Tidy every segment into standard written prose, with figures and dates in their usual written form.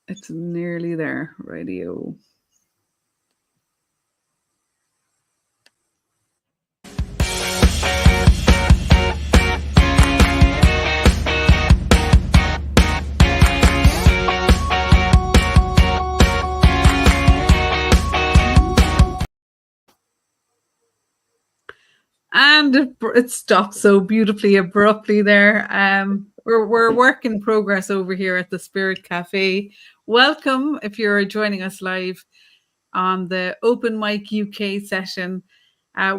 It's nearly there. Radio. And it stopped so beautifully abruptly there. We're work in progress over here at the Spirit Cafe. Welcome if you're joining us live on the Open Mic UK session.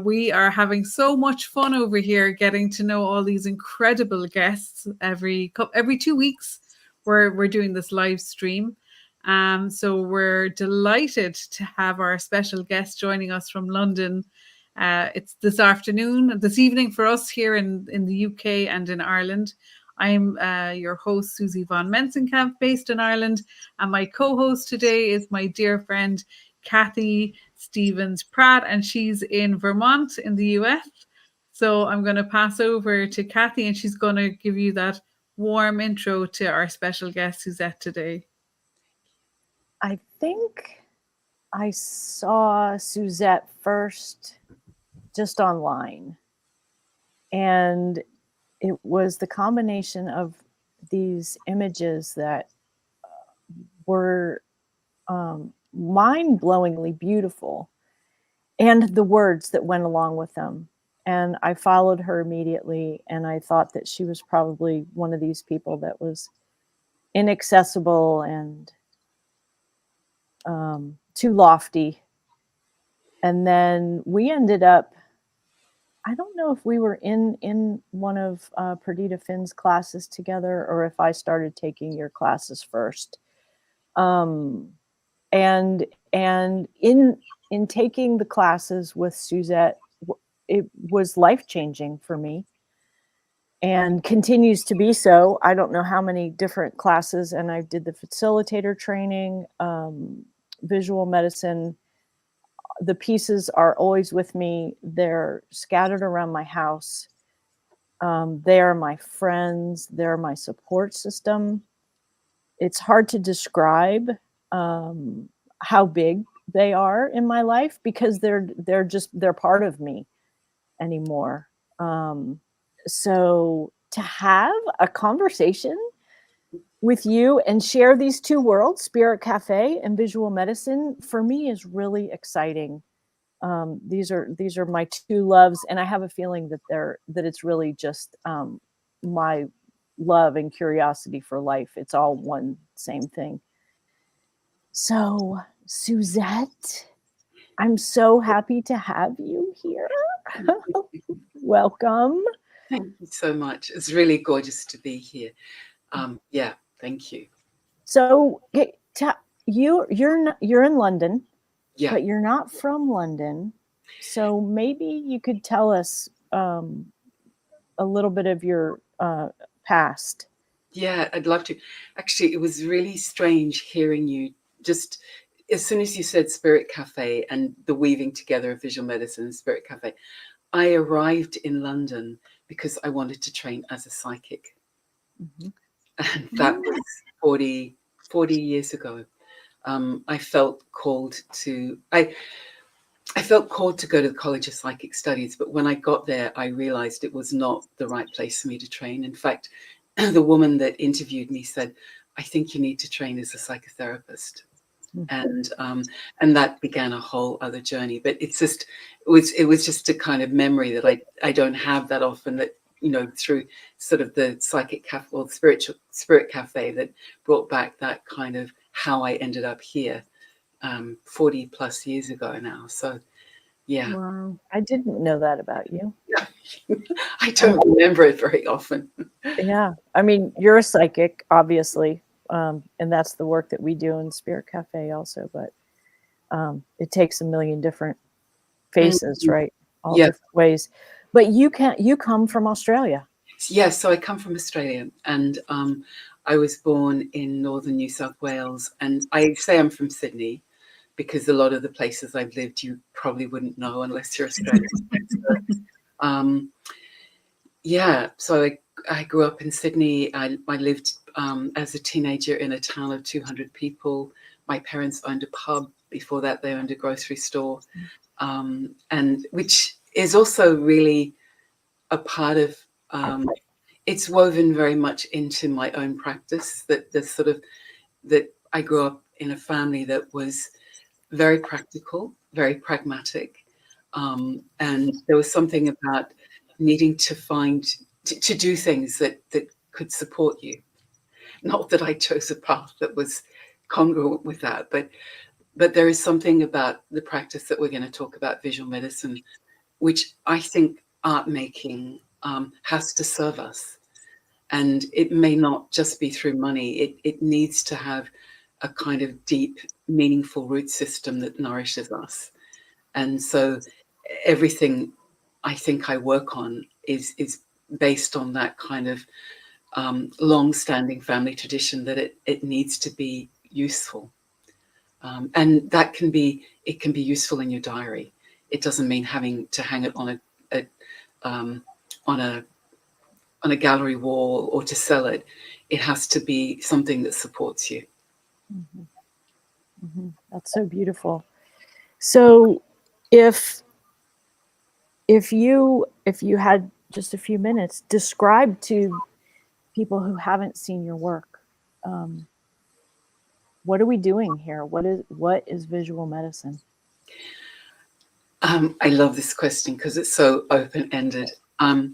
We are having so much fun over here, getting to know all these incredible guests every 2 weeks. We're doing this live stream. So we're delighted to have our special guest joining us from London. It's this evening for us here in the UK and in Ireland. I'm your host, Susie von Mensenkamp, based in Ireland. And my co-host today is my dear friend, Kathy Stevens Pratt, and she's in Vermont in the US. So I'm going to pass over to Kathy, and she's going to give you that warm intro to our special guest, Suzette, today. I think I saw Suzette first just online, and it was the combination of these images that were mind-blowingly beautiful and the words that went along with them. And I followed her immediately, and I thought that she was probably one of these people that was inaccessible and too lofty. And then we ended up, I don't know if we were in one of Perdita Finn's classes together, or if I started taking your classes first. And in taking the classes with Suzette, it was life-changing for me and continues to be so. I don't know how many different classes, and I did the facilitator training, visual medicine. The pieces are always with me. They're scattered around my house. They are my friends. They're my support system. It's hard to describe how big they are in my life, because they're part of me anymore. So to have a conversation with you and share these two worlds, Spirit Cafe and visual medicine, for me is really exciting. These are my two loves, and I have a feeling that it's really just my love and curiosity for life. It's all one same thing. So, Suzette, I'm so happy to have you here. Welcome. Thank you so much. It's really gorgeous to be here. Yeah, thank you. So you're in London, yeah, but you're not from London. So maybe you could tell us a little bit of your past. Yeah, I'd love to. Actually, it was really strange hearing you just as soon as you said Spirit Cafe and the weaving together of visual medicine and Spirit Cafe. I arrived in London because I wanted to train as a psychic. Mm-hmm. And that was 40 years ago. I felt called to go to the College of Psychic Studies, but when I got there, I realized it was not the right place for me to train. In fact, the woman that interviewed me said, I think you need to train as a psychotherapist. Mm-hmm. And that began a whole other journey. But it was just a kind of memory that I don't have that often, that, you know, through sort of the psychic cafe or spirit cafe, that brought back that kind of how I ended up here 40 plus years ago now. So yeah. Wow. I didn't know that about you. Yeah. I don't remember it very often. Yeah. I mean, you're a psychic, obviously. And that's the work that we do in Spirit Cafe also, but it takes a million different faces, mm-hmm. right? All different ways. But you come from Australia. Yes, so I come from Australia, and I was born in northern New South Wales, and I say I'm from Sydney because a lot of the places I've lived you probably wouldn't know unless you're Australian. So I grew up in Sydney. I lived as a teenager in a town of 200 people. My parents owned a pub. Before that, they owned a grocery store, and which is also really a part of, it's woven very much into my own practice, that I grew up in a family that was very practical, very pragmatic. And there was something about needing to to do things that could support you. Not that I chose a path that was congruent with that, but there is something about the practice that we're going to talk about, visual medicine, which I think art making has to serve us. And it may not just be through money. It needs to have a kind of deep, meaningful root system that nourishes us. And so everything I think I work on is based on that kind of long-standing family tradition that it needs to be useful. And that can be useful in your diary. It doesn't mean having to hang it on a gallery wall or to sell it. It has to be something that supports you. Mm-hmm. Mm-hmm. That's so beautiful. So if you had just a few minutes, describe to people who haven't seen your work, what are we doing here? What is visual medicine? I love this question because it's so open-ended. I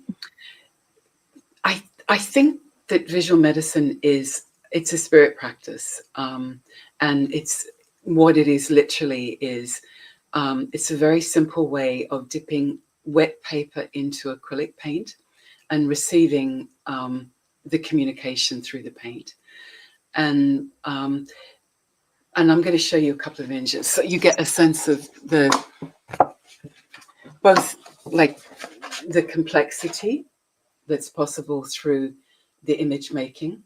think that visual medicine it's a spirit practice, and it's what it is literally is. It's a very simple way of dipping wet paper into acrylic paint and receiving the communication through the paint. And I'm going to show you a couple of images so you get a sense of both like the complexity that's possible through the image making.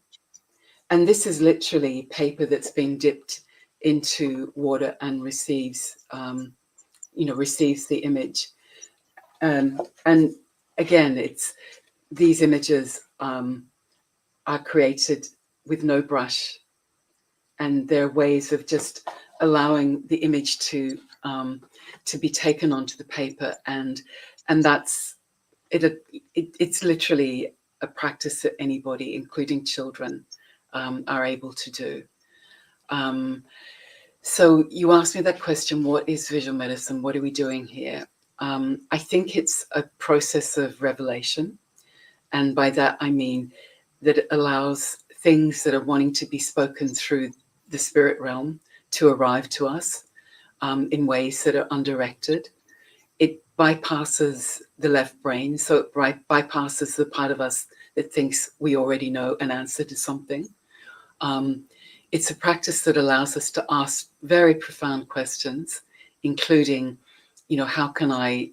And this is literally paper that's been dipped into water and receives the image. And again, these images are created with no brush, and they're ways of just allowing the image to be taken onto the paper, and that's it. It's literally a practice that anybody, including children, are able to do. So you asked me that question: what is visual medicine? What are we doing here? I think it's a process of revelation, and by that I mean that it allows things that are wanting to be spoken through the spirit realm to arrive to us in ways that are undirected. It bypasses the left brain, so it bypasses the part of us that thinks we already know an answer to something. It's a practice that allows us to ask very profound questions, including, how can I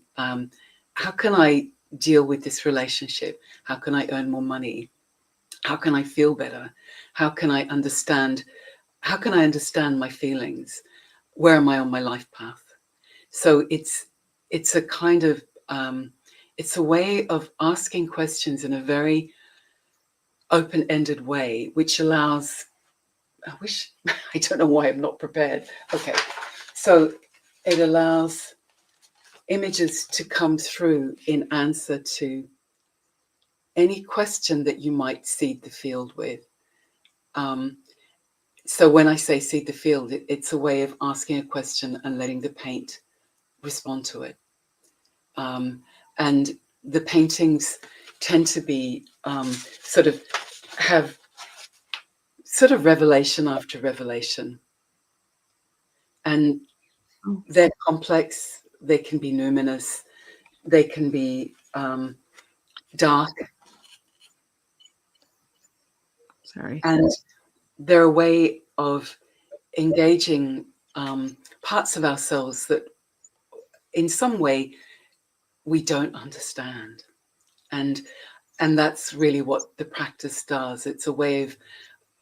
deal with this relationship? How can I earn more money? How can I feel better? How can I understand my feelings? Where am I on my life path? So it's a kind of it's a way of asking questions in a very open-ended way, which allows. I don't know why I'm not prepared. Okay, so it allows images to come through in answer to any question that you might seed the field with. So when I say seed the field, it's a way of asking a question and letting the paint respond to it. And the paintings tend to be have revelation after revelation. And they're complex, they can be numinous, they can be dark. Sorry. And they're a way of engaging parts of ourselves that in some way we don't understand. And that's really what the practice does. It's a way of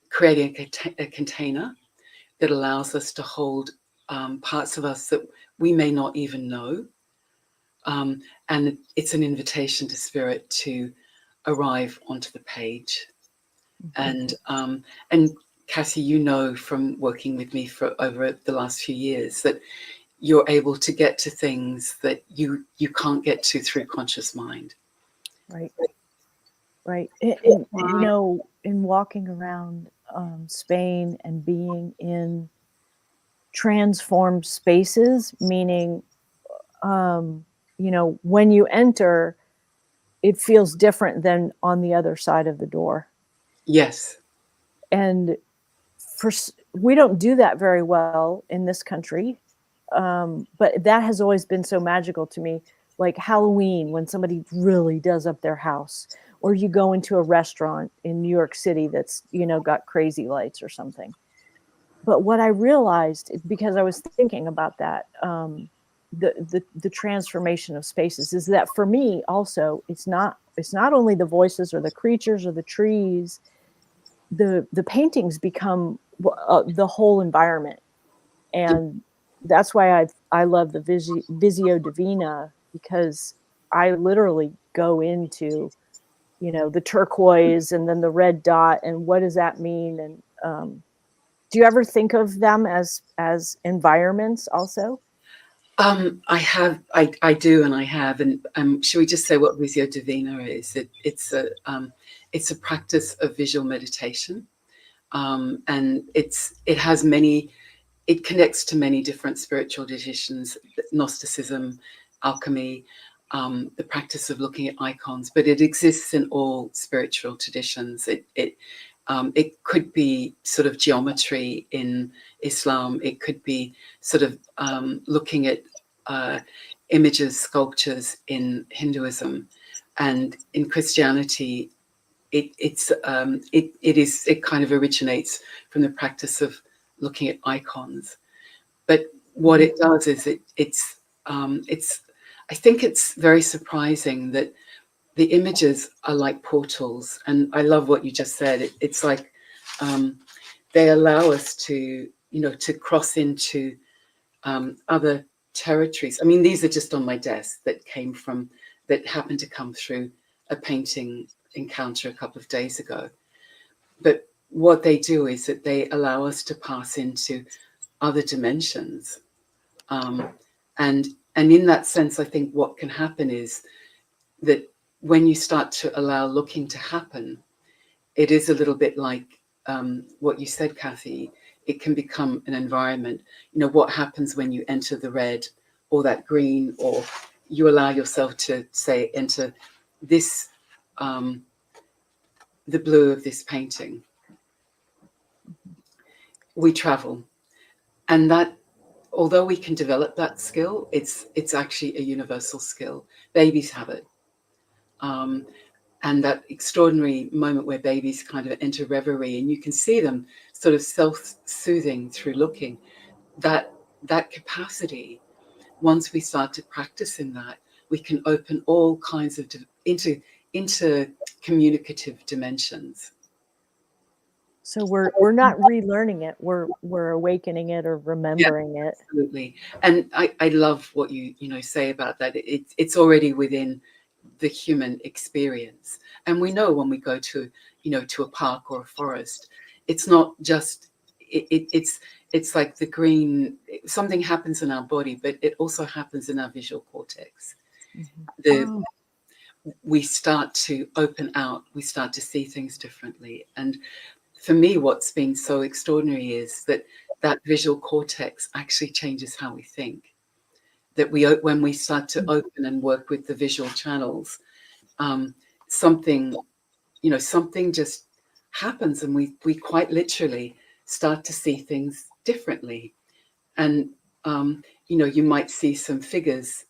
creating a container that allows us to hold parts of us that we may not even know. And it's an invitation to spirit to arrive onto the page. And Cassie, you know from working with me for over the last few years that you're able to get to things that you can't get to through conscious mind. Right. Right. And you know, in walking around Spain and being in transformed spaces, meaning, you know, when you enter, it feels different than on the other side of the door. Yes. And we don't do that very well in this country. But that has always been so magical to me. Like Halloween, when somebody really does up their house, or you go into a restaurant in New York City that's, you know, got crazy lights or something. But what I realized, because I was thinking about that, the transformation of spaces, is that for me also, it's not only the voices or the creatures or the trees. The paintings become the whole environment, and that's why I love the Visio Divina, because I literally go into, you know, the turquoise and then the red dot, and what does that mean? And do you ever think of them as environments also? I do, and I have. And should we just say what Visio Divina is? It's a practice of visual meditation, and it connects to many different spiritual traditions: Gnosticism, alchemy, the practice of looking at icons. But it exists in all spiritual traditions. It could be sort of geometry in Islam. It could be sort of looking at images, sculptures in Hinduism, and in Christianity, it kind of originates from the practice of looking at icons. But what it does is I think it's very surprising that the images are like portals. And I love what you just said. It's like they allow us to, you know, to cross into other territories. I mean, these are just on my desk that happened to come through a painting encounter a couple of days ago. But what they do is that they allow us to pass into other dimensions. And in that sense, I think what can happen is that when you start to allow looking to happen, it is a little bit like what you said, Kathy. It can become an environment. You know, what happens when you enter the red or that green, or you allow yourself to, say, enter this, the blue of this painting. We travel. And that, although we can develop that skill, it's actually a universal skill. Babies have it. And that extraordinary moment where babies kind of enter reverie, and you can see them sort of self-soothing through looking. That capacity, once we start to practice in that, we can open all kinds of into communicative dimensions. So we're not relearning it; we're awakening it or remembering it. Absolutely. And I love what you say about that. It's already within the human experience. And we know when we go to a park or a forest, it's not just it's like the green, something happens in our body, but it also happens in our visual cortex. We start to open out, we start to see things differently. And for me, what's been so extraordinary is that visual cortex actually changes how we think. That when we start to open and work with the visual channels, something just happens, and we quite literally start to see things differently. And you might see some figures,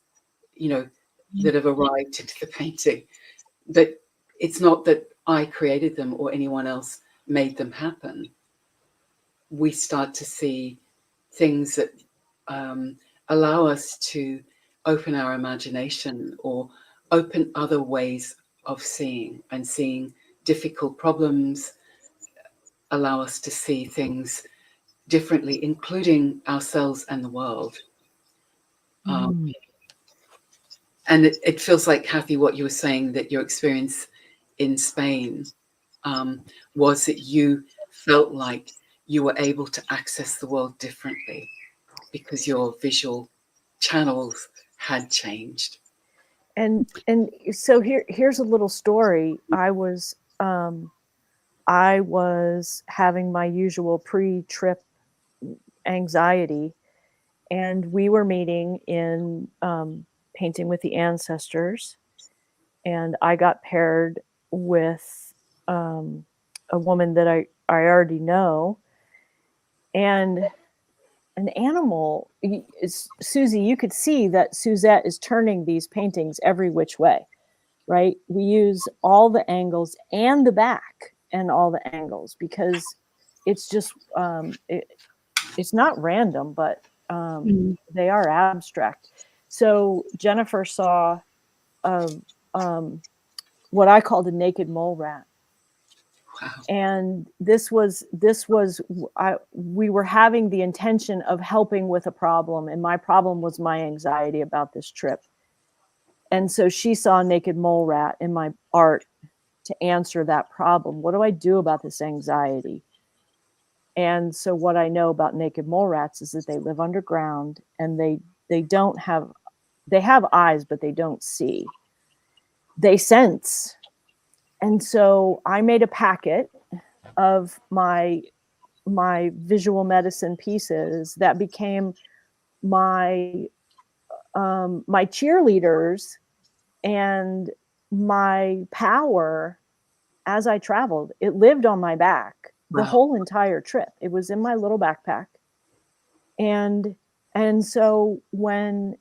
that have arrived into the painting, but it's not that I created them or anyone else made them happen. We start to see things that allow us to open our imagination or open other ways of seeing, and seeing difficult problems, allow us to see things differently, including ourselves and the world. And it feels like, Kathy, what you were saying, that your experience in Spain was that you felt like you were able to access the world differently because your visual channels had changed. And so here's a little story. I was having my usual pre-trip anxiety, and we were meeting in Painting with the Ancestors, and I got paired with a woman that I already know, and an animal. Susie, you could see that Suzette is turning these paintings every which way, right? We use all the angles and the back and all the angles because it's just it's not random, but they are abstract. So Jennifer saw what I called a naked mole rat. Wow. And we were having the intention of helping with a problem, and my problem was my anxiety about this trip. And so she saw a naked mole rat in my art to answer that problem. What do I do about this anxiety? And so what I know about naked mole rats is that they live underground, and they have eyes, but they don't see. They sense. And so I made a packet of my visual medicine pieces that became my cheerleaders and my power as I traveled. It lived on my back the whole entire trip. It was in my little backpack. And so when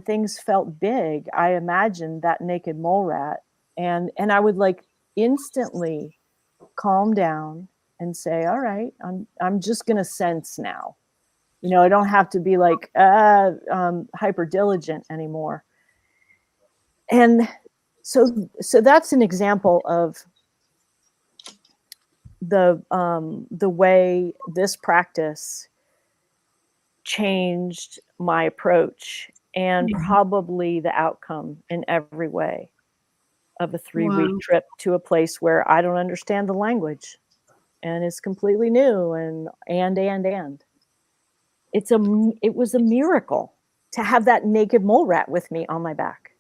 things felt big, I imagined that naked mole rat, and I would like instantly calm down and say, all right, I'm just going to sense now. You know, I don't have to be like hyper diligent anymore. And so that's an example of the way this practice changed my approach and probably the outcome in every way of a 3-week trip to a place where I don't understand the language and it's completely new and it was a miracle to have that naked mole rat with me on my back.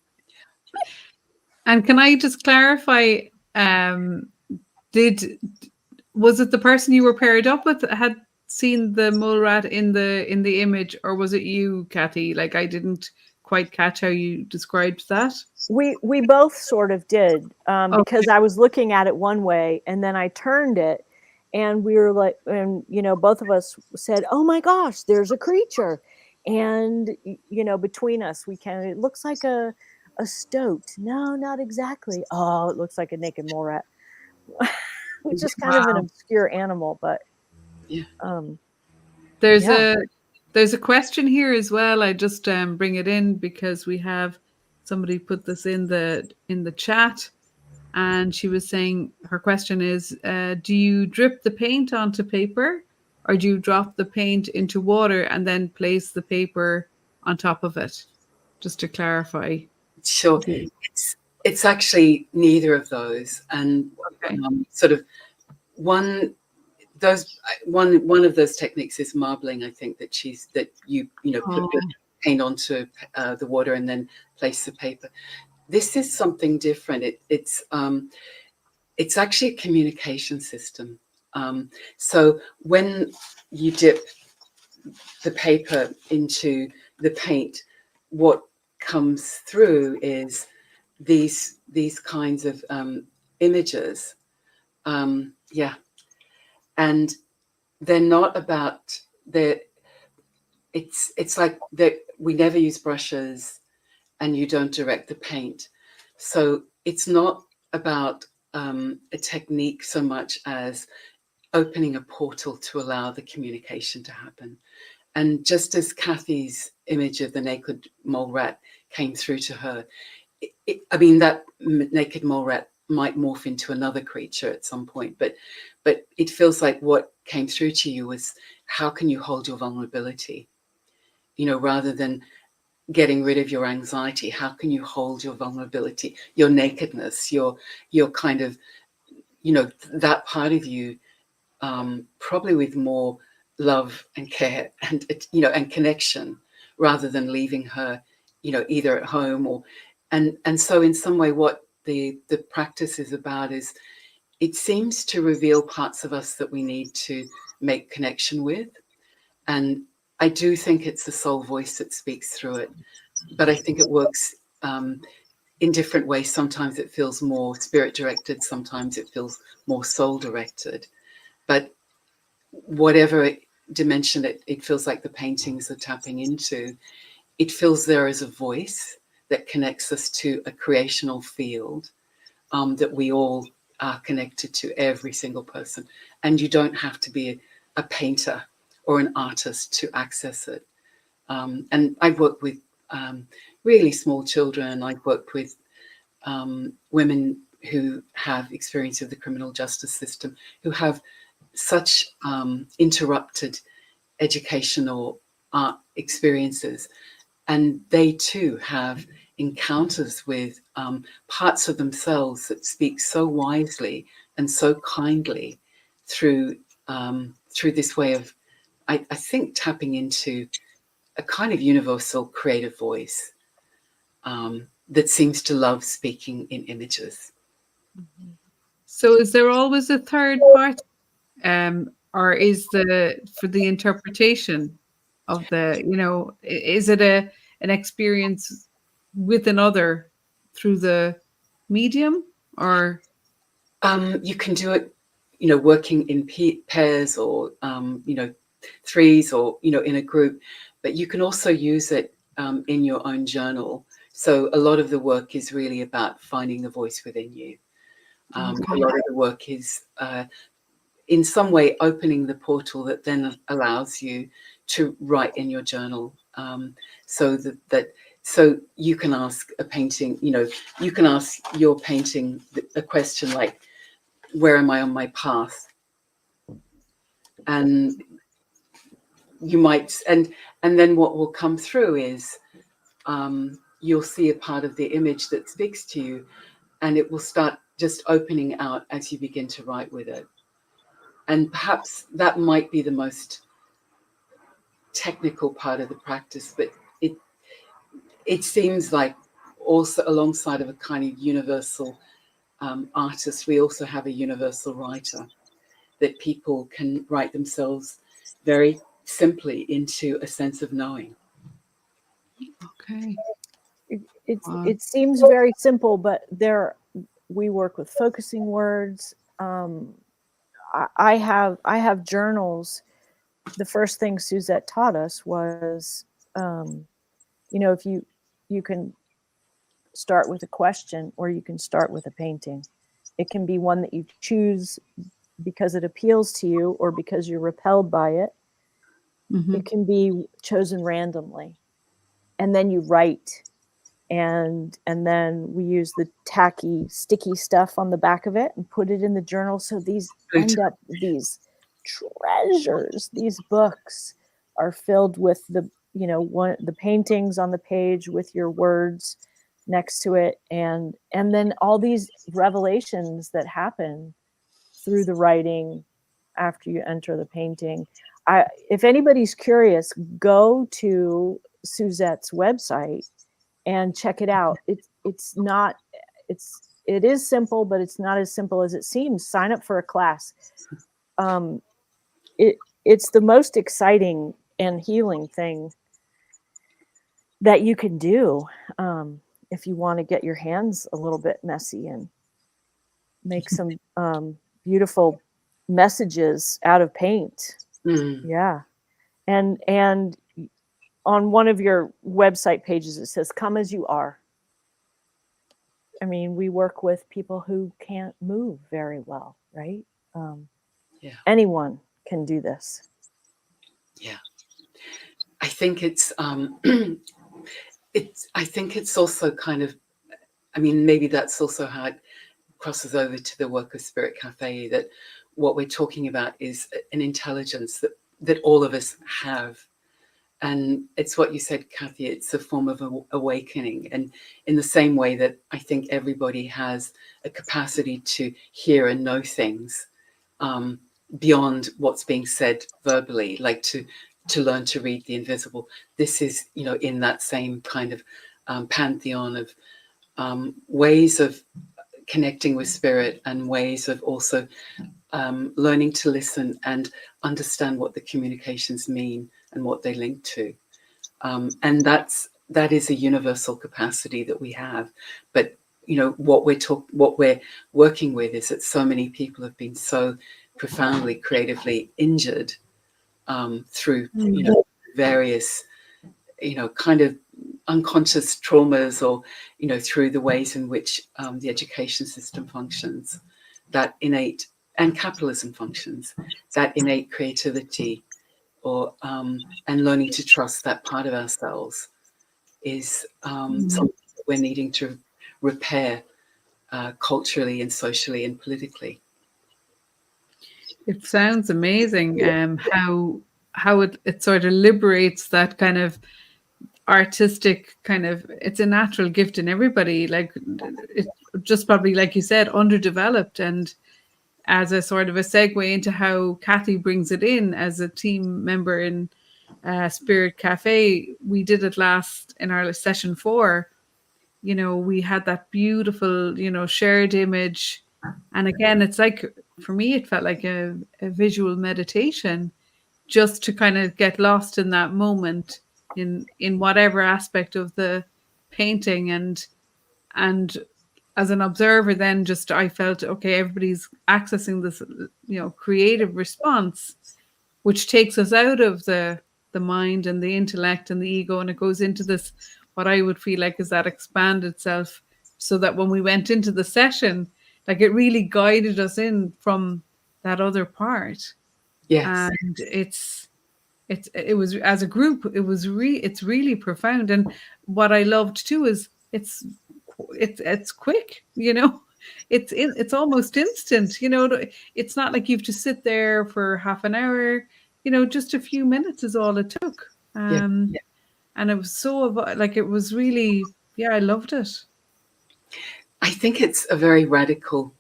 And can I just clarify, was it the person you were paired up with that had seen the mole rat in the image, or was it you, Kathy? Like, I didn't quite catch how you described that. We both sort of did, because I was looking at it one way and then I turned it, and we were like, and both of us said, "Oh my gosh, there's a creature!" And between us, it looks like a stoat. No, not exactly. Oh, it looks like a naked mole rat, which is kind of an obscure animal, but there's a question here as well. I just bring it in because we have somebody put this in the chat, and she was saying her question is, do you drip the paint onto paper, or do you drop the paint into water and then place the paper on top of it? Just to clarify. Sure. It's actually neither of those, and sort of one of those techniques is marbling. I think that you put the paint onto the water and then place the paper. This is something different. It's actually a communication system. So when you dip the paper into the paint, what comes through is these kinds of images. And they're not about it's like that we never use brushes and you don't direct the paint. So it's not about a technique so much as opening a portal to allow the communication to happen. And just as Kathy's image of the naked mole rat came through to her, that naked mole rat might morph into another creature at some point, but it feels like what came through to you was, how can you hold your vulnerability? Rather than getting rid of your anxiety, how can you hold your vulnerability, your nakedness, your kind of you know, that part of you, probably with more love and care and, you know, and connection, rather than leaving her, you know, either at home or, and so in some way what the practice is about is, it seems to reveal parts of us that we need to make connection with. And I do think it's the soul voice that speaks through it, but I think it works in different ways. Sometimes it feels more spirit directed, sometimes it feels more soul directed. But whatever dimension it feels like the paintings are tapping into, it feels there is a voice that connects us to a creational field that we all are connected to, every single person. And you don't have to be a painter or an artist to access it. And I've worked with really small children. I've worked with women who have experience of the criminal justice system, who have such interrupted educational art experiences. And they too have encounters with parts of themselves that speak so wisely and so kindly through this way of, I think, tapping into a kind of universal creative voice that seems to love speaking in images. So is there always a third part, or is for the interpretation of the, you know, is it an experience with another through the medium, or? You can do it, you know, working in pairs or, you know, threes, or, you know, in a group, but you can also use it in your own journal. So a lot of the work is really about finding the voice within you. A lot of the work is in some way opening the portal that then allows you to write in your journal, so so you can ask a painting, you know, you can ask your painting a question like, where am I on my path? And you might, and then what will come through is you'll see a part of the image that speaks to you, and it will start just opening out as you begin to write with it. And perhaps that might be the most technical part of the practice, but it seems like also alongside of a kind of universal artist, we also have a universal writer, that people can write themselves very simply into a sense of knowing. Okay. It seems very simple, but we work with focusing words. I have journals. The first thing Suzette taught us was, you know, if you can start with a question, or you can start with a painting. It can be one that you choose because it appeals to you, or because you're repelled by it. Mm-hmm. It can be chosen randomly, and then you write, and then we use the tacky, sticky stuff on the back of it and put it in the journal. So these end up these treasures. These books are filled with the paintings on the page with your words next to it, and then all these revelations that happen through the writing after you enter the painting. If anybody's curious, go to Suzette's website and check it out. It is simple, but it's not as simple as it seems. Sign up for a class. It's the most exciting and healing thing that you can do, if you want to get your hands a little bit messy and make some beautiful messages out of paint. Yeah. And on one of your website pages, it says, come as you are. I mean, we work with people who can't move very well, right? Yeah. Anyone can do this. Yeah. I think it's I think it's also kind of, I mean, maybe that's also how it crosses over to the work of Spirit Cafe, that what we're talking about is an intelligence that all of us have. And it's what you said, Kathy, it's a form of awakening. And in the same way that I think everybody has a capacity to hear and know things beyond what's being said verbally, like to learn to read the invisible. This is, you know, in that same kind of pantheon of ways of connecting with spirit and ways of also learning to listen and understand what the communications mean and what they link to. And that is a universal capacity that we have. But, you know, what we're working with is that so many people have been so profoundly creatively injured through, you know, various, you know, kind of unconscious traumas, or, you know, through the ways in which the education system functions, that innate, and capitalism functions, that innate creativity, or and learning to trust that part of ourselves is something that we're needing to repair culturally and socially and politically. It sounds amazing how it sort of liberates that kind of artistic kind of, it's a natural gift in everybody, like it's just probably, like you said, underdeveloped. And as a sort of a segue into how Kathy brings it in as a team member in Spirit Cafe, we did it last in our session 4. You know, we had that beautiful, you know, shared image. And again, it's like, for me, it felt like a visual meditation, just to kind of get lost in that moment in whatever aspect of the painting. And as an observer, then just I felt, okay, everybody's accessing this, you know, creative response, which takes us out of the mind and the intellect and the ego, and it goes into this, what I would feel like is that expanded self, so that when we went into the session, like it really guided us in from that other part. Yes. And it was, as a group, it's really profound. And what I loved too is it's quick, you know. It's almost instant, you know. It's not like you have to sit there for half an hour, you know. Just a few minutes is all it took. Yeah. And it was so, like, it was really, yeah, I loved it. I think it's a very radical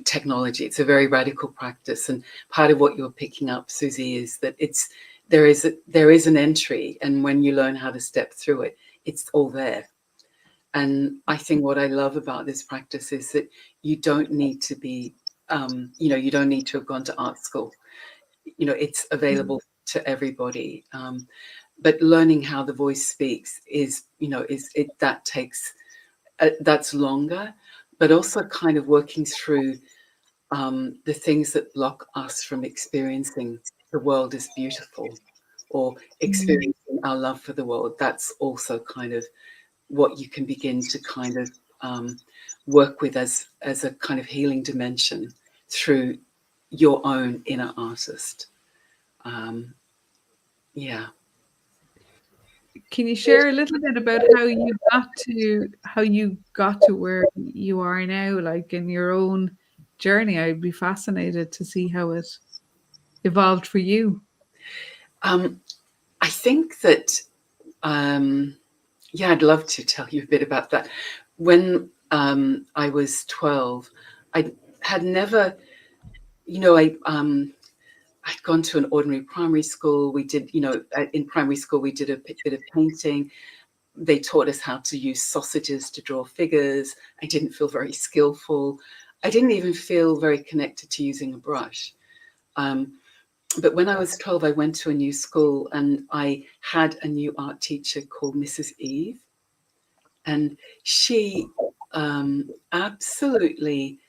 technology. It's a very radical practice, and part of what you're picking up, Susie, is that there is an entry, and when you learn how to step through it, it's all there. And I think what I love about this practice is that you don't need to be, you know, you don't need to have gone to art school. You know, it's available to everybody. But learning how the voice speaks is, you know, that takes, that's longer, but also kind of working through the things that block us from experiencing the world as beautiful, or experiencing our love for the world. That's also kind of what you can begin to kind of work with as a kind of healing dimension through your own inner artist. Yeah. Can you share a little bit about how you got to where you are now, like in your own journey? I'd be fascinated to see how it evolved for you. I think that, yeah, I'd love to tell you a bit about that. When I was 12, I had never, you know, I'd gone to an ordinary primary school. We did, you know, in primary school, we did a bit of painting. They taught us how to use sausages to draw figures. I didn't feel very skillful. I didn't even feel very connected to using a brush. But when I was 12, I went to a new school, and I had a new art teacher called Mrs. Eve. And she absolutely,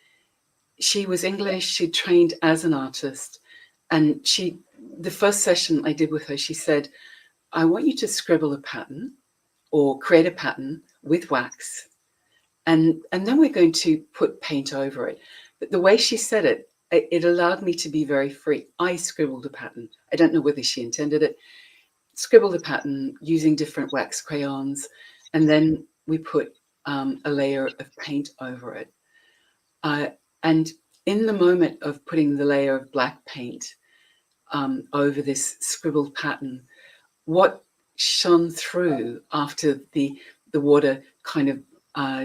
she was English. She trained as an artist. And the first session I did with her, she said, I want you to scribble a pattern or create a pattern with wax. And then we're going to put paint over it. But the way she said it, it allowed me to be very free. I scribbled a pattern. I don't know whether she intended it. Scribbled a pattern using different wax crayons. And then we put a layer of paint over it. And in the moment of putting the layer of black paint over this scribbled pattern, what shone through after the water kind of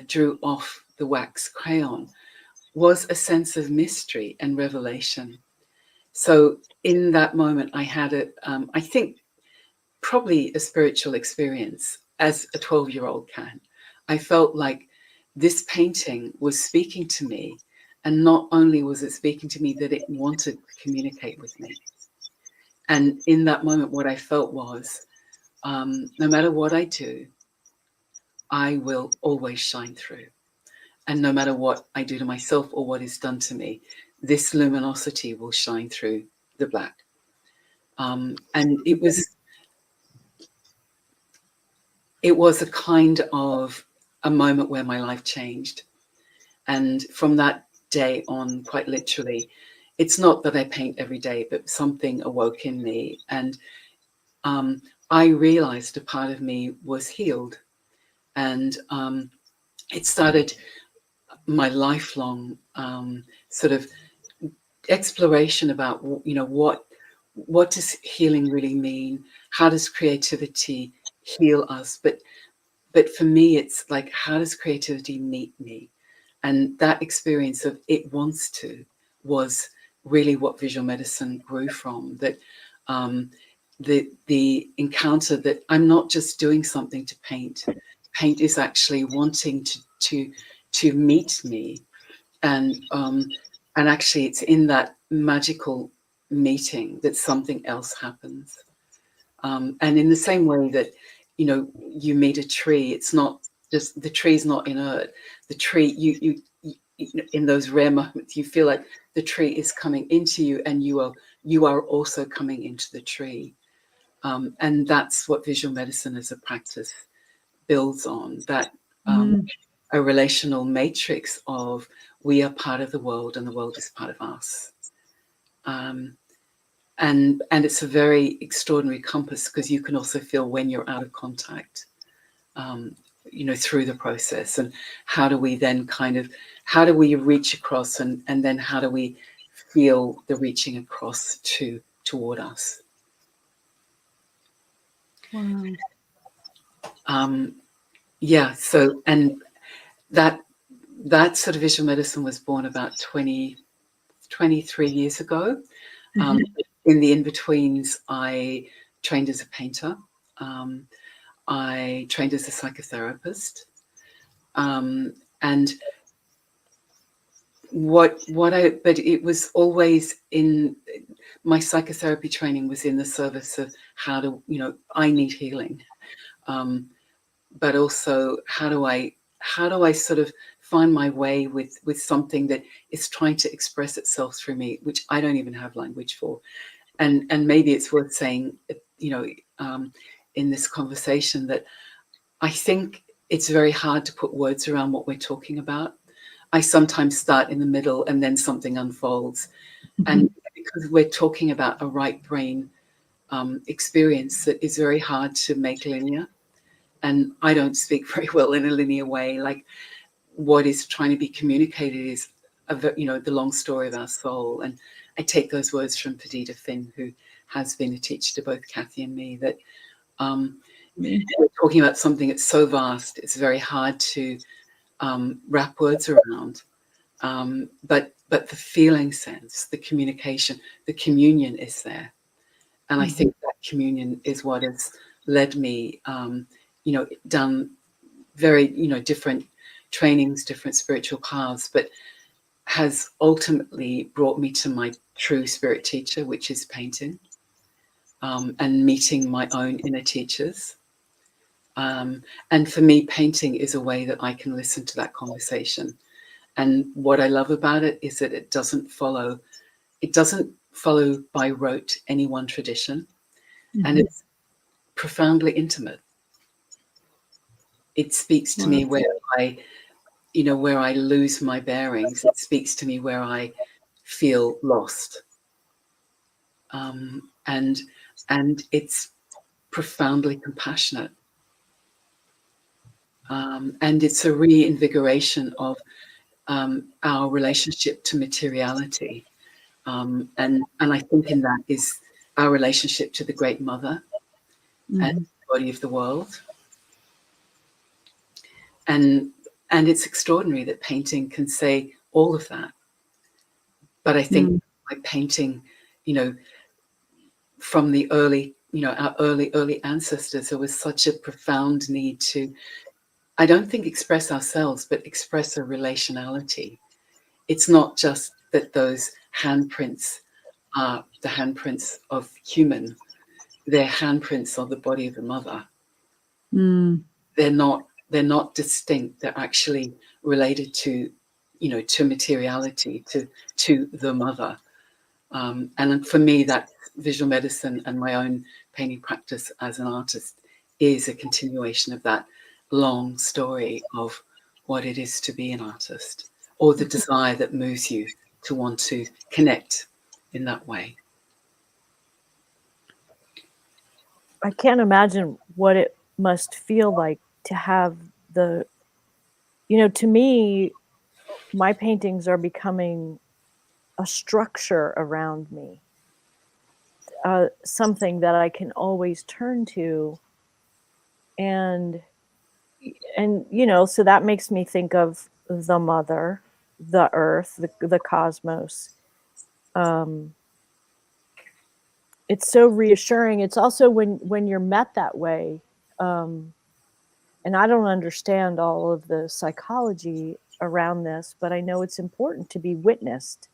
drew off the wax crayon was a sense of mystery and revelation. So in that moment, I had I think probably a spiritual experience, as a 12-year-old can. I felt like this painting was speaking to me, and not only was it speaking to me, that it wanted to communicate with me. And in that moment, what I felt was, no matter what I do, I will always shine through. And no matter what I do to myself or what is done to me, this luminosity will shine through the black. And it was a kind of a moment where my life changed. And from that day on, quite literally, it's not that I paint every day, but something awoke in me. And I realized a part of me was healed. And it started my lifelong sort of exploration about, what does healing really mean? How does creativity heal us? But for me, it's like, how does creativity meet me? And that experience of it wants to was really what visual medicine grew from. That the encounter that I'm not just doing something to paint. Paint is actually wanting to meet me, and actually it's in that magical meeting that something else happens. And in the same way that, you meet a tree, it's not just, the tree's not inert. The tree, you in those rare moments, you feel like the tree is coming into you, and you are also coming into the tree. And that's what visual medicine as a practice builds on, that a relational matrix of, we are part of the world and the world is part of us. And it's a very extraordinary compass, because you can also feel when you're out of contact, through the process. And how do we then how do we reach across, and then how do we feel the reaching across toward us? Wow. Yeah, so, and that sort of visual medicine was born about 23 years ago. In the in-betweens, I trained as a painter. I trained as a psychotherapist. And but it was always in my psychotherapy training was in the service of how to, I need healing. But also, how do I sort of find my way with something that is trying to express itself through me, which I don't even have language for. And maybe it's worth saying, in this conversation, that I think it's very hard to put words around what we're talking about. I sometimes start in the middle and then something unfolds. And because we're talking about a right brain experience that is very hard to make linear. And I don't speak very well in a linear way. Like, what is trying to be communicated is, the long story of our soul. And I take those words from Perdita Finn, who has been a teacher to both Kathy and me, that we're talking about something that's so vast, it's very hard to wrap words around. But the feeling sense, the communication, the communion is there. And I think that communion is what has led me, done very, different trainings, different spiritual paths, but has ultimately brought me to my true spirit teacher, which is painting, and meeting my own inner teachers. And for me, painting is a way that I can listen to that conversation. And what I love about it is that it doesn't follow by rote any one tradition, and it's profoundly intimate. It speaks to me where I lose my bearings. It speaks to me where I feel lost. And it's profoundly compassionate. And it's a reinvigoration of our relationship to materiality. And I think in that is our relationship to the Great Mother. and the body of the world. And it's extraordinary that painting can say all of that. But I think by painting, you know, from the early, you know, our early ancestors, there was such a profound need to, I don't think express ourselves, but express a relationality. It's not just that those handprints are the handprints of human, they're handprints of the body of the mother. They're not distinct. They're actually related to, you know, to materiality, to the mother. And for me, that visual medicine and my own painting practice as an artist is a continuation of that long story of what it is to be an artist, or the desire that moves you to want to connect in that way. I can't imagine what it must feel like to have the, you know, to me, my paintings are becoming a structure around me, something that I can always turn to. And, you know, so that makes me think of the mother, the earth, the cosmos. It's so reassuring. It's also when you're met that way, and I don't understand all of the psychology around this, but I know it's important to be witnessed.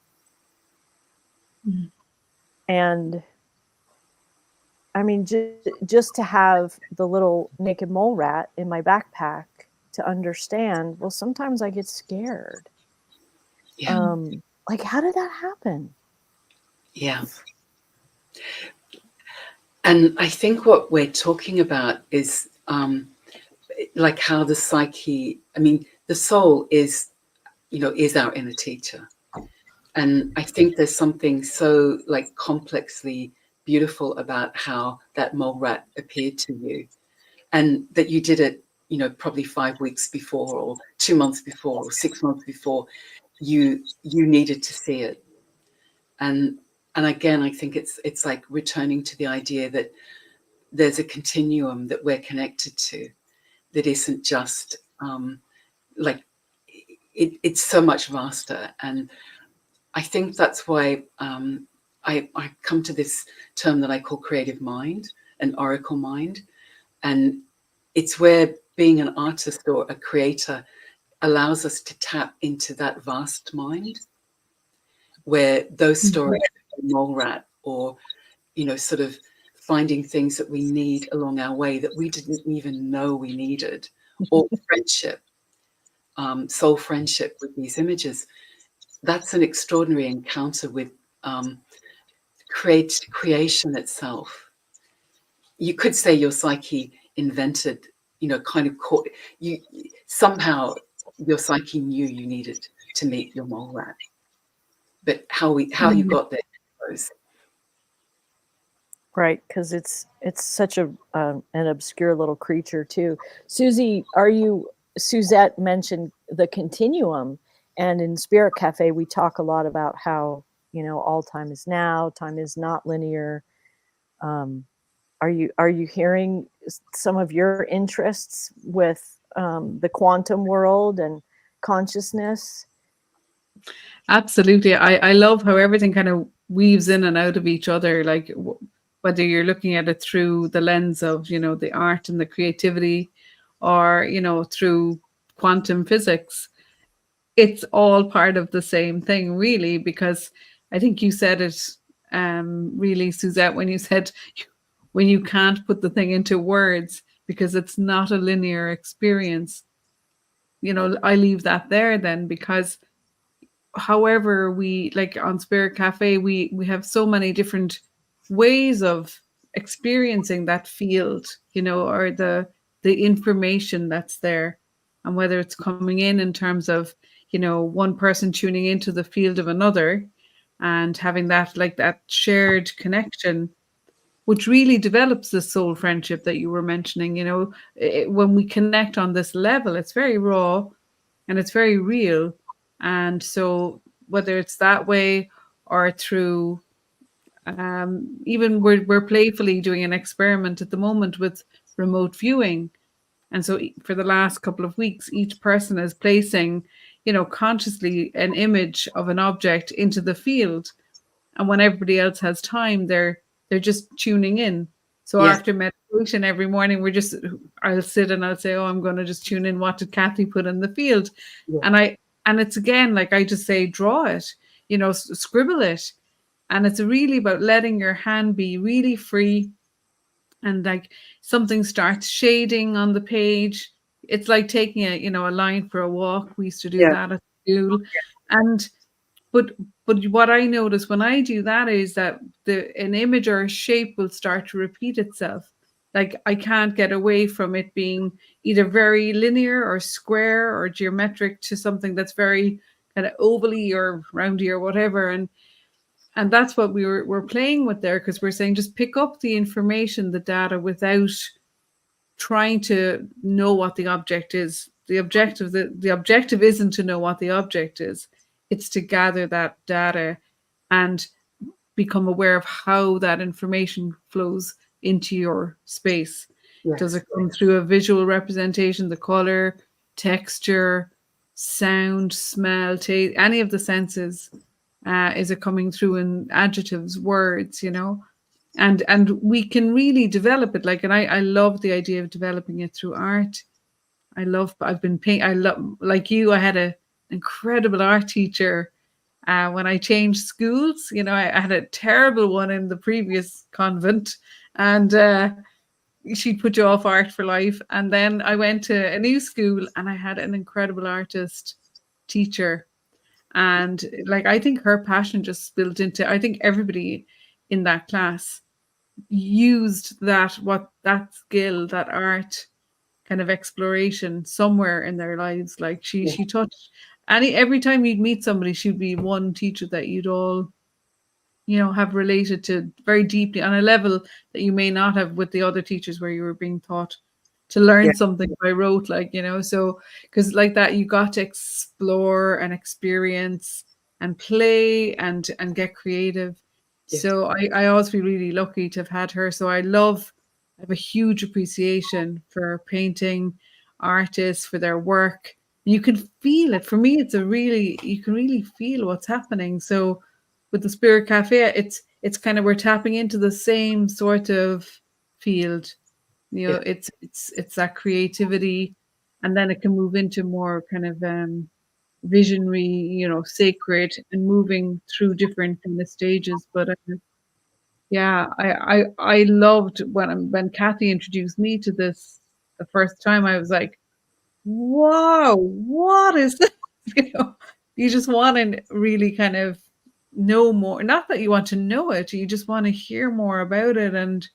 And I mean, just to have the little naked mole rat in my backpack to understand, well, sometimes I get scared. Yeah. Like, how did that happen? Yeah. And I think what we're talking about is like how the psyche, I mean, the soul is, you know, is our inner teacher. And I think there's something so like complexly beautiful about how that mole rat appeared to you, and that you did it, you know, probably 5 weeks before, or 2 months before, or 6 months before you needed to see it. And again, I think it's like returning to the idea that there's a continuum that we're connected to, that isn't just like it's so much vaster. And I think that's why I come to this term that I call creative mind, an oracle mind. And it's where being an artist or a creator allows us to tap into that vast mind, where those stories of the mole rat, or, you know, sort of finding things that we need along our way that we didn't even know we needed, or friendship, soul friendship with these images. That's an extraordinary encounter with creation itself. You could say your psyche invented, you know, kind of caught you somehow. Your psyche knew you needed to meet your mole rat, but how you got there goes. Right, because it's such an obscure little creature too. Susie, Suzette mentioned the continuum, and in Spirit Cafe we talk a lot about how, you know, all time is now, time is not linear. Are you hearing some of your interests with the quantum world and consciousness? Absolutely. I love how everything kind of weaves in and out of each other, like whether you're looking at it through the lens of, you know, the art and the creativity, or, you know, through quantum physics. It's all part of the same thing, really, because I think you said it really, Suzette, when you said when you can't put the thing into words because it's not a linear experience. You know, I leave that there then, because however we, like on Spirit Cafe, we have so many different ways of experiencing that field, you know, or the information that's there, and whether it's coming in terms of, you know, one person tuning into the field of another and having that, like, that shared connection, which really develops the soul friendship that you were mentioning. You know, when we connect on this level, it's very raw and it's very real. And so whether it's that way or through Even we're playfully doing an experiment at the moment with remote viewing. And so for the last couple of weeks, each person is placing, consciously an image of an object into the field. And when everybody else has time, they're just tuning in. So Yes. after meditation every morning, I'll sit and I'll say, oh, I'm going to just tune in. What did Kathy put in the field? Yeah. And it's again, like I just say, draw it, scribble it. And it's really about letting your hand be really free. And like something starts shading on the page. It's like taking a line for a walk. We used to do Yeah. that at school. And but what I notice when I do that is that an image or a shape will start to repeat itself. Like I can't get away from it being either very linear or square or geometric to something that's very kind of ovally or roundy or whatever. And that's what we're playing with there, because we're saying just pick up the information, the data, without trying to know what the object is. The objective isn't to know what the object is. It's to gather that data and become aware of how that information flows into your space. Yes. Does it come through a visual representation, the color, texture, sound, smell, taste, any of the senses? Is it coming through in adjectives, words, and we can really develop it. Like, and I love the idea of developing it through art. I've been paint. I love, like you, I had an incredible art teacher when I changed schools. I had a terrible one in the previous convent, and she'd put you off art for life. And then I went to a new school and I had an incredible artist teacher. And like, I think her passion just spilled into, I think everybody in that class used that skill, that art kind of exploration somewhere in their lives. Like she touched every time you'd meet somebody, she'd be one teacher that you'd all, have related to very deeply on a level that you may not have with the other teachers where you were being taught to learn something by rote, so because like that you got to explore and experience and play and get creative. Yes. So I always feel really lucky to have had her. So I have a huge appreciation for painting artists, for their work. You can feel it. For me, you can really feel what's happening. So with the Spirit Cafe, it's kind of, we're tapping into the same sort of field. It's that creativity, and then it can move into more kind of visionary, sacred, and moving through different kind of stages. But yeah, I loved when Kathy introduced me to this the first time. I was like, "Wow, what is this?" You just want to really kind of know more. Not that you want to know it, you just want to hear more about it and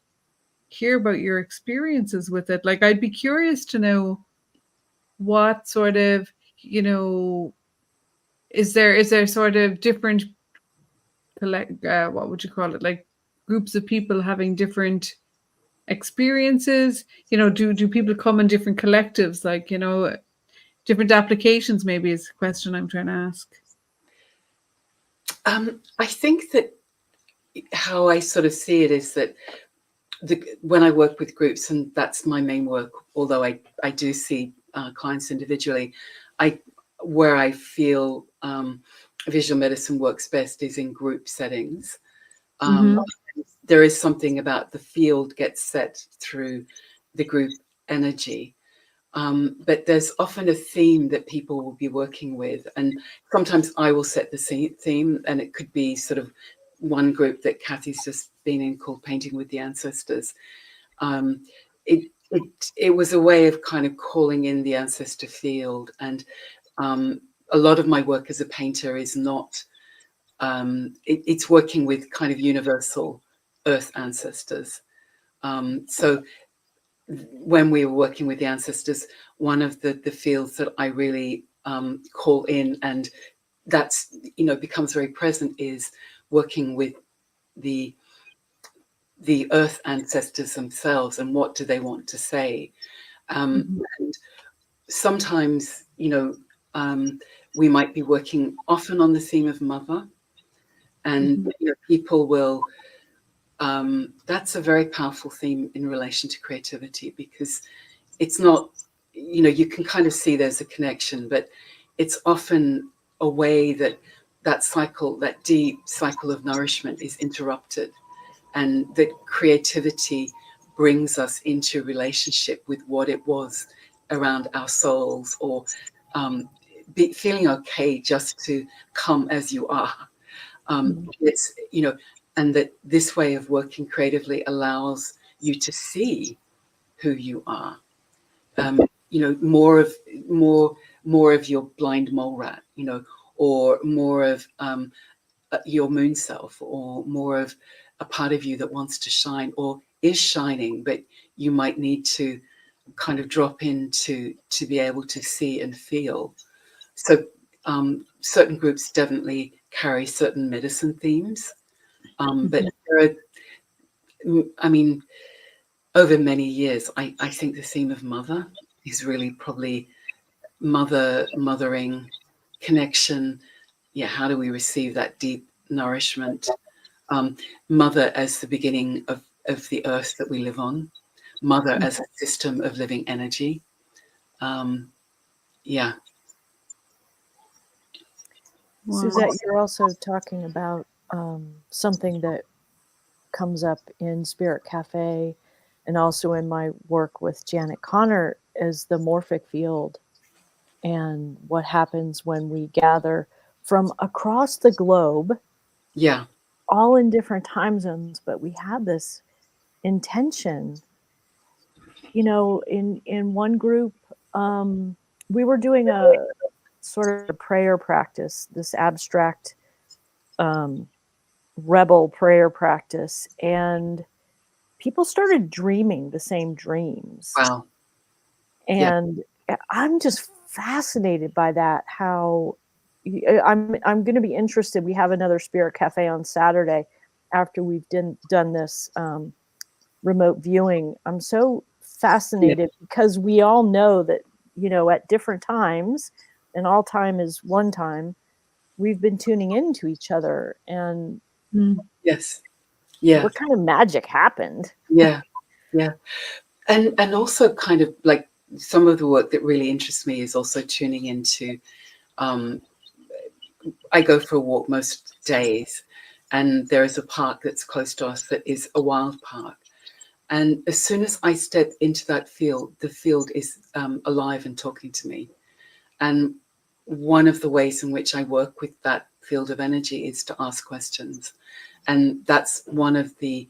hear about your experiences with it. Like, I'd be curious to know what sort of, is there sort of different what would you call it, like groups of people having different experiences? Do people come in different collectives, like, different applications, maybe, is the question I'm trying to ask. I think that how I sort of see it is that when I work with groups, and that's my main work, although I do see clients individually, where I feel visual medicine works best is in group settings. There is something about the field gets set through the group energy. But there's often a theme that people will be working with. And sometimes I will set the theme, and it could be sort of one group that Kathy's just been in called Painting with the Ancestors. It was a way of kind of calling in the ancestor field. And a lot of my work as a painter is not, it's working with kind of universal earth ancestors. So when we were working with the ancestors, one of the fields that I really call in, and that's, becomes very present, is working with the earth ancestors themselves, and what do they want to say. And sometimes, we might be working often on the theme of mother, and people will that's a very powerful theme in relation to creativity, because it's not, you can kind of see there's a connection, but it's often a way that cycle, that deep cycle of nourishment is interrupted, and that creativity brings us into relationship with what it was around our souls, or feeling okay just to come as you are. It's, and that this way of working creatively allows you to see who you are. More of your blind mole rat, or more of your moon self, or more of a part of you that wants to shine or is shining, but you might need to kind of drop into to be able to see and feel. So certain groups definitely carry certain medicine themes, but there are, I mean, over many years, I think the theme of mother is really probably mothering, connection. Yeah, how do we receive that deep nourishment? Mother as the beginning of the earth that we live on. Mother as a system of living energy. Yeah. Wow. Suzette, you're also talking about something that comes up in Spirit Cafe and also in my work with Janet Connor, is the morphic field, and what happens when we gather from across the globe, Yeah. all in different time zones, but we have this intention. In one group, we were doing a sort of prayer practice, this abstract rebel prayer practice, and people started dreaming the same dreams. Wow. And I'm just fascinated by that. How I'm going to be interested. We have another Spirit Cafe on Saturday after we've done this remote viewing. I'm so fascinated because we all know that, at different times, and all time is one time, we've been tuning into each other, and Yes. Yeah. what kind of magic happened? Yeah. Yeah. And also kind of like some of the work that really interests me is also tuning into, I go for a walk most days, and there is a park that's close to us that is a wild park. And as soon as I step into that field, the field is alive and talking to me. And one of the ways in which I work with that field of energy is to ask questions. And that's one of the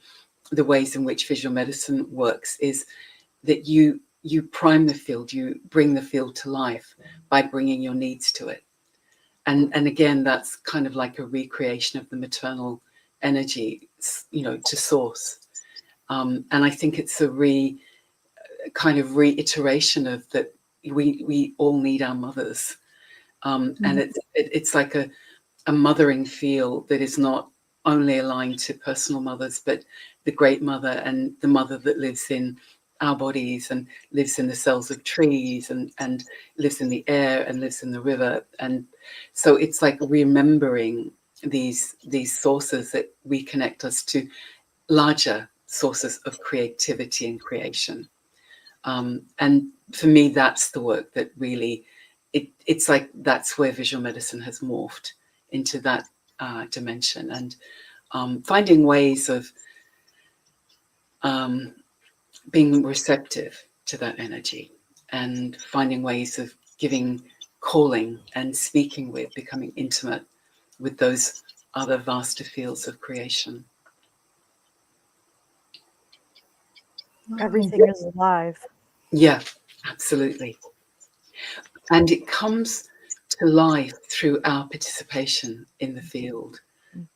ways in which visual medicine works, is that you prime the field, you bring the field to life by bringing your needs to it. And again, that's kind of like a recreation of the maternal energy, to source. And I think it's a kind of reiteration of that we all need our mothers. And it's like a mothering field that is not only aligned to personal mothers, but the great mother, and the mother that lives in our bodies and lives in the cells of trees, and lives in the air and lives in the river. And so it's like remembering these sources that reconnect us to larger sources of creativity and creation. And for me, that's the work that really, it's like that's where visual medicine has morphed into that dimension, and finding ways of being receptive to that energy, and finding ways of calling and speaking with, becoming intimate with those other vaster fields of creation. Everything is alive. Yeah, absolutely. And it comes to life through our participation in the field.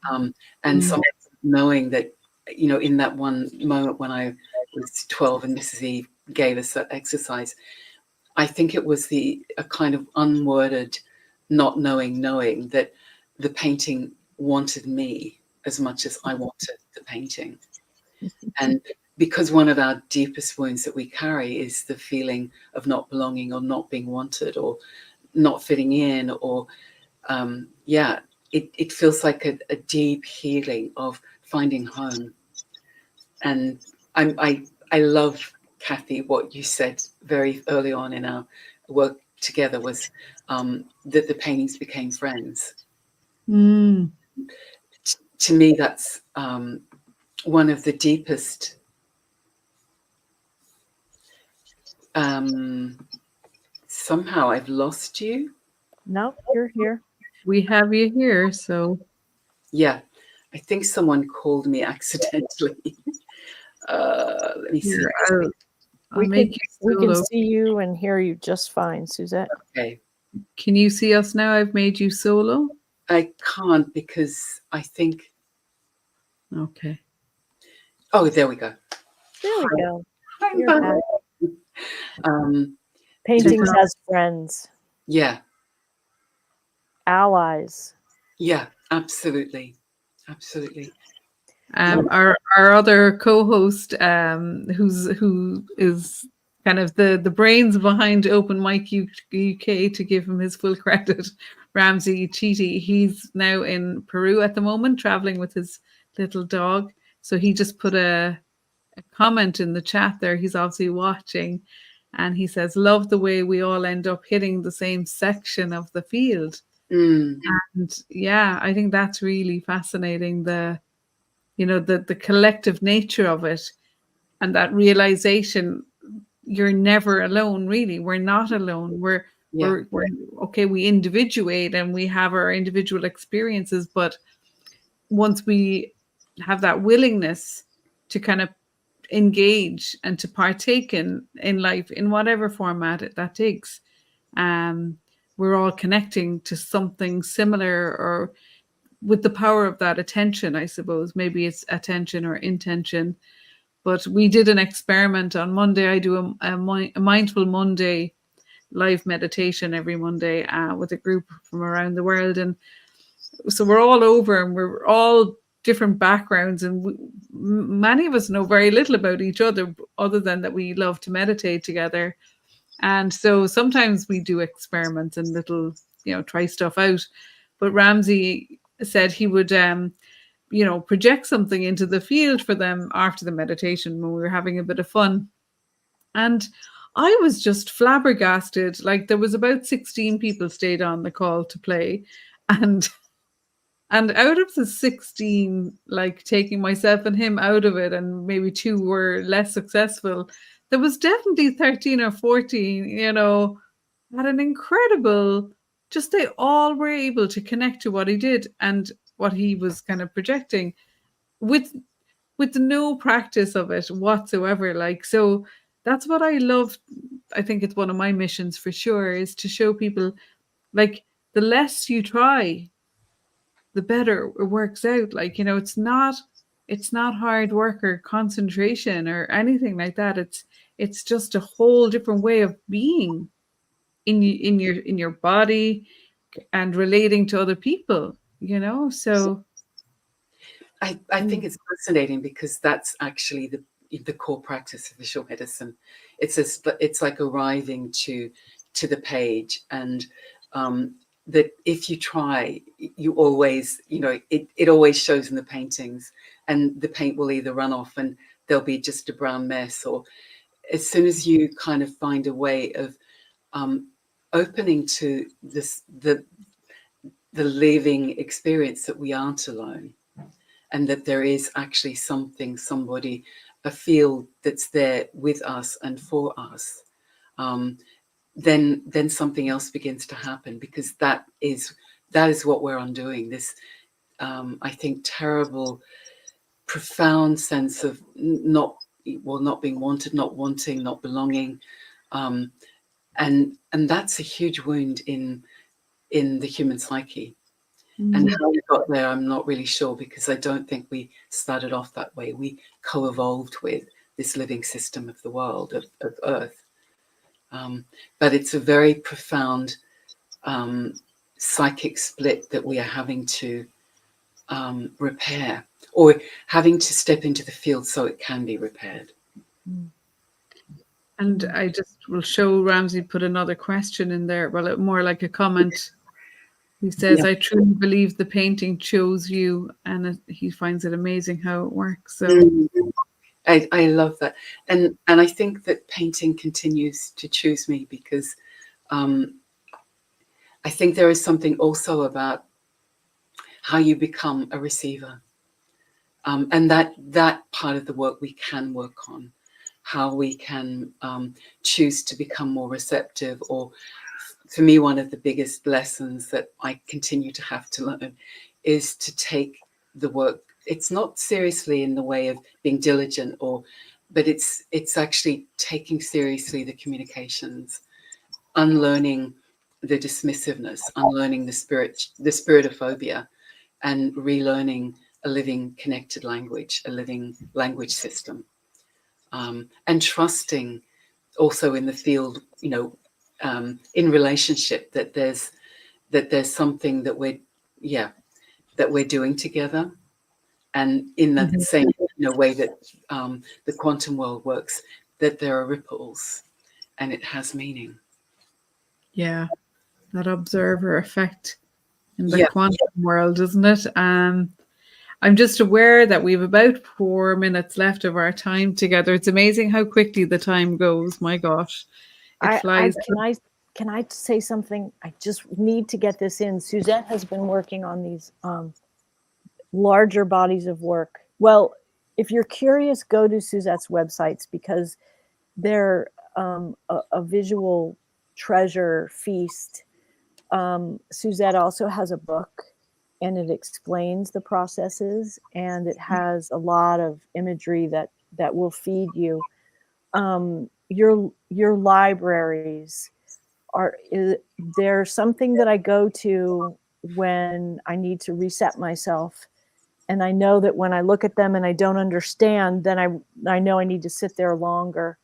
And sometimes knowing that, in that one moment when I was 12 and Mrs. Eve gave us that exercise, I think it was a kind of unworded, not knowing that the painting wanted me as much as I wanted the painting. And because one of our deepest wounds that we carry is the feeling of not belonging, or not being wanted, or not fitting in, or it feels like a deep healing of finding home. And I love, Kathy, what you said very early on in our work together was that the paintings became friends. Mm. To me, that's one of the deepest somehow I've lost you. No, you're here. We have you here, so Yeah, I think someone called me accidentally. Let me see. here, I'll We make can, you we can solo. see you and hear you just fine, Suzette. Okay. Can you see us now? I've made you solo. I can't because I think. Okay. Oh, there we go. There we go. I'm You're back. back. Paintings has friends, Yeah, allies. yeah, absolutely, absolutely. Our other co-host, who is kind of the brains behind Open Mic UK, to give him his full credit, Ramsey Chiti. He's now in Peru at the moment, traveling with his little dog. So he just put a comment in the chat there. He's obviously watching, and he says, "Love the way we all end up hitting the same section of the field." Mm. And yeah, I think that's really fascinating. The collective nature of it, and that realization you're never alone. Really, we're not alone. We're okay. We individuate and we have our individual experiences, but once we have that willingness to kind of engage and to partake in life in whatever format that takes, we're all connecting to something similar, or with the power of that attention, I suppose. Maybe it's attention or intention. But we did an experiment on Monday. I do a Mindful Monday live meditation every Monday with a group from around the world. And so we're all over, and we're all different backgrounds, and many of us know very little about each other than that we love to meditate together. And so sometimes we do experiments and little, try stuff out. But Ramsey said he would project something into the field for them after the meditation when we were having a bit of fun. And I was just flabbergasted. Like, there was about 16 people stayed on the call to play, and out of the 16, like, taking myself and him out of it, and maybe 2 were less successful, there was definitely 13 or 14, had an incredible, just they all were able to connect to what he did and what he was kind of projecting with no practice of it whatsoever. Like, so that's what I love. I think it's one of my missions for sure, is to show people, like, the less you try, the better it works out. Like, it's not hard work or concentration or anything like that. It's just a whole different way of being in your body and relating to other people, so I think it's fascinating because that's actually the core practice of visual medicine. It's like arriving to the page, and that if you try, you always, it always shows in the paintings, and the paint will either run off and there'll be just a brown mess, or as soon as you kind of find a way of opening to the living experience that we aren't alone, and that there is actually somebody, a field that's there with us and for us, then something else begins to happen, because that is what we're undoing. This, I think, terrible, profound sense of not being wanted, not wanting, not belonging, and that's a huge wound in the human psyche. And how we got there, I'm not really sure, because I don't think we started off that way. We co-evolved with this living system of the world, of Earth. But it's a very profound psychic split that we are having to repair, or having to step into the field so it can be repaired. And I just will show Ramsey put another question in there, well, more like a comment. He says, I truly believe the painting chose you, and he finds it amazing how it works. So I love that. And I think that painting continues to choose me because I think there is something also about how you become a receiver. And that part of the work we can work on, how we can choose to become more receptive. Or for me, one of the biggest lessons that I continue to have to learn is to take the work. It's not seriously in the way of being diligent, but it's actually taking seriously the communications, unlearning the dismissiveness, unlearning the spiritophobia, and relearning a living connected language, a living language system, and trusting also in the field, in relationship, that there's something that we're doing together, and in that same way that the quantum world works, that there are ripples, and it has meaning. Yeah, that observer effect in the quantum world, isn't it? I'm just aware that we've about 4 minutes left of our time together. It's amazing how quickly the time goes. My gosh, it flies. Can I say something? I just need to get this in. Suzette has been working on these larger bodies of work. Well, if you're curious, go to Suzette's websites, because they're a visual treasure feast. Suzette also has a book, and it explains the processes, and it has a lot of imagery that will feed you. Your libraries they're something that I go to when I need to reset myself. And I know that when I look at them and I don't understand, then I know I need to sit there longer.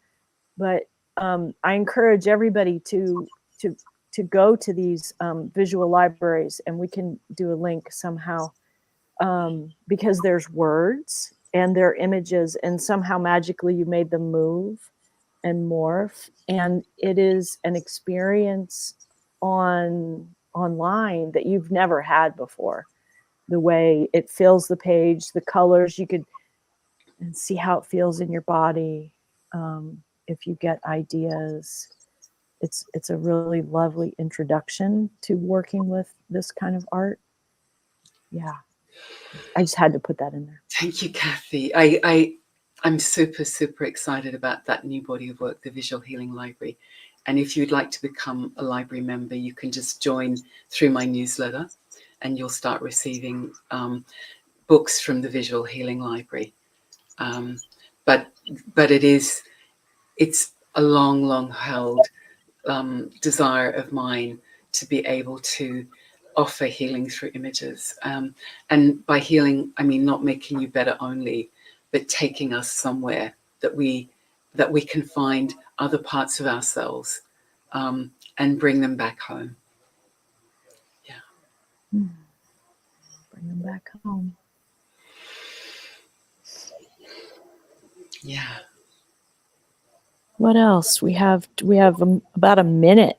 But I encourage everybody to go to these visual libraries, and we can do a link somehow, because there's words and there are images, and somehow magically you made them move and morph, and it is an experience online that you've never had before. The way it fills the page, the colors, you could and see how it feels in your body. If you get ideas, it's a really lovely introduction to working with this kind of art. Yeah, I just had to put that in there. Thank you, Kathy. I'm super, super excited about that new body of work, the Visual Healing Library. And if you'd like to become a library member, you can just join through my newsletter, and you'll start receiving books from the Visual Healing Library. But it's a long held desire of mine to be able to offer healing through images. And by healing, I mean not making you better only, but taking us somewhere that we can find other parts of ourselves and bring them back home. Yeah. Bring them back home. Yeah. What else? We have about a minute.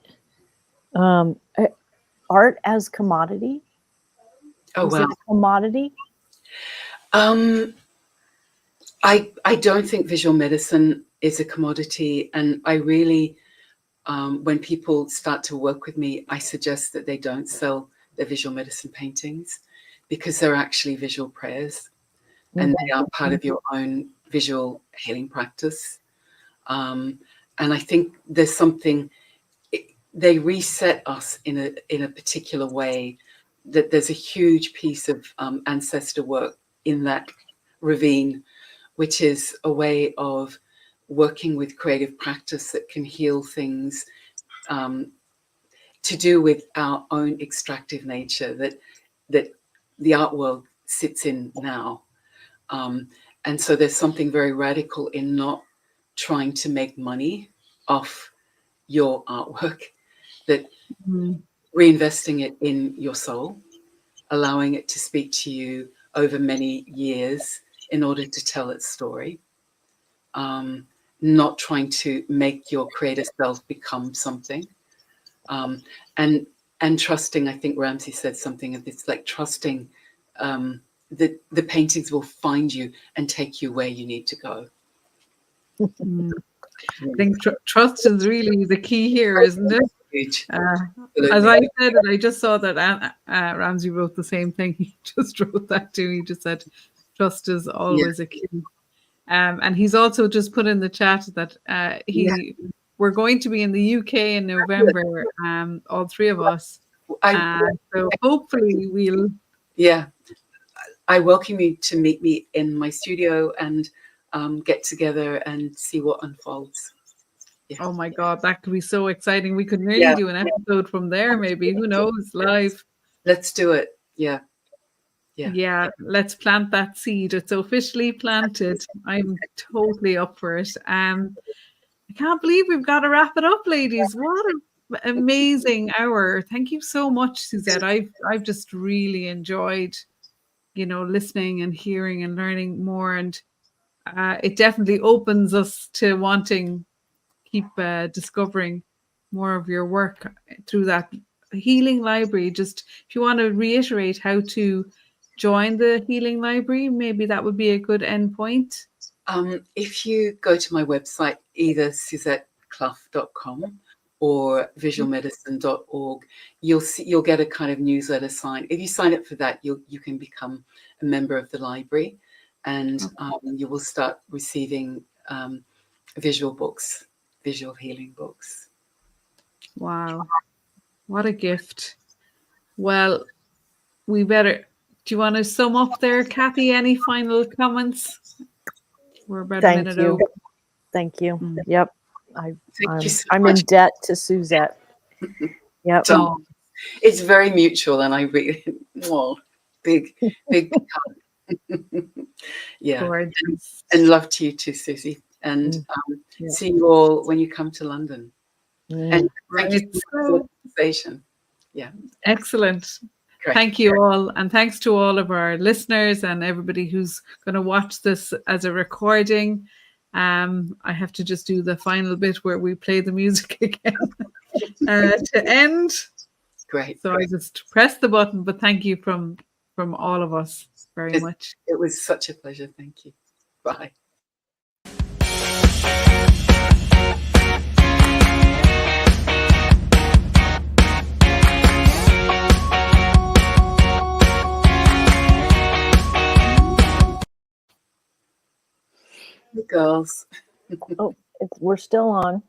Art as commodity. Oh, wow. Is it a commodity? I don't think visual medicine is a commodity, and I really, when people start to work with me, I suggest that they don't sell their visual medicine paintings, because they're actually visual prayers, and they are part of your own visual healing practice. And I think there's something, they reset us in a particular way, that there's a huge piece of ancestor work in that ravine, which is a way of working with creative practice that can heal things to do with our own extractive nature that the art world sits in now. And so there's something very radical in not trying to make money off your artwork, that reinvesting it in your soul, allowing it to speak to you over many years in order to tell its story, not trying to make your creative self become something, and trusting. I think Ramsey said something of this, like trusting that the paintings will find you and take you where you need to go. Mm. I think trust is really the key here, isn't it? Huge. As I said, and I just saw that Ramsey wrote the same thing. He just wrote that too. He just said, trust is always a key. And he's also just put in the chat that we're going to be in the UK in November, all three of us. So hopefully we'll... Yeah. I welcome you to meet me in my studio and get together and see what unfolds. Yeah. Oh my God, that could be so exciting. We could really do an episode from there, maybe. Who knows? Live. Let's do it. Yeah. Yeah, let's plant that seed. It's officially planted. I'm totally up for it. I can't believe we've got to wrap it up, ladies. What an amazing hour. Thank you so much, Suzette. I've just really enjoyed, listening and hearing and learning more. And it definitely opens us to wanting keep discovering more of your work through that healing library. Just if you want to reiterate how to join the healing library, maybe that would be a good endpoint. If you go to my website, either SuzetteClough.com or visualmedicine.org, you'll get a kind of newsletter sign. If you sign up for that, you can become a member of the library, and you will start receiving visual healing books. Wow, what a gift. Well, we better... Do you want to sum up there, Kathy? Any final comments? We're about a minute over. Thank you. Yep. I'm much. in debt to Suzette. Yep. So, it's very mutual, and I really, big yeah. And love to you too, Susie. And see you all when you come to London. And thank you for the conversation. Yeah. Excellent. Great. Thank you all, and thanks to all of our listeners and everybody who's going to watch this as a recording. I have to just do the final bit where we play the music again to end. Great. So I just press the button, but thank you from all of us very much. It was such a pleasure. Thank you. Bye. The girls. Oh, we're still on.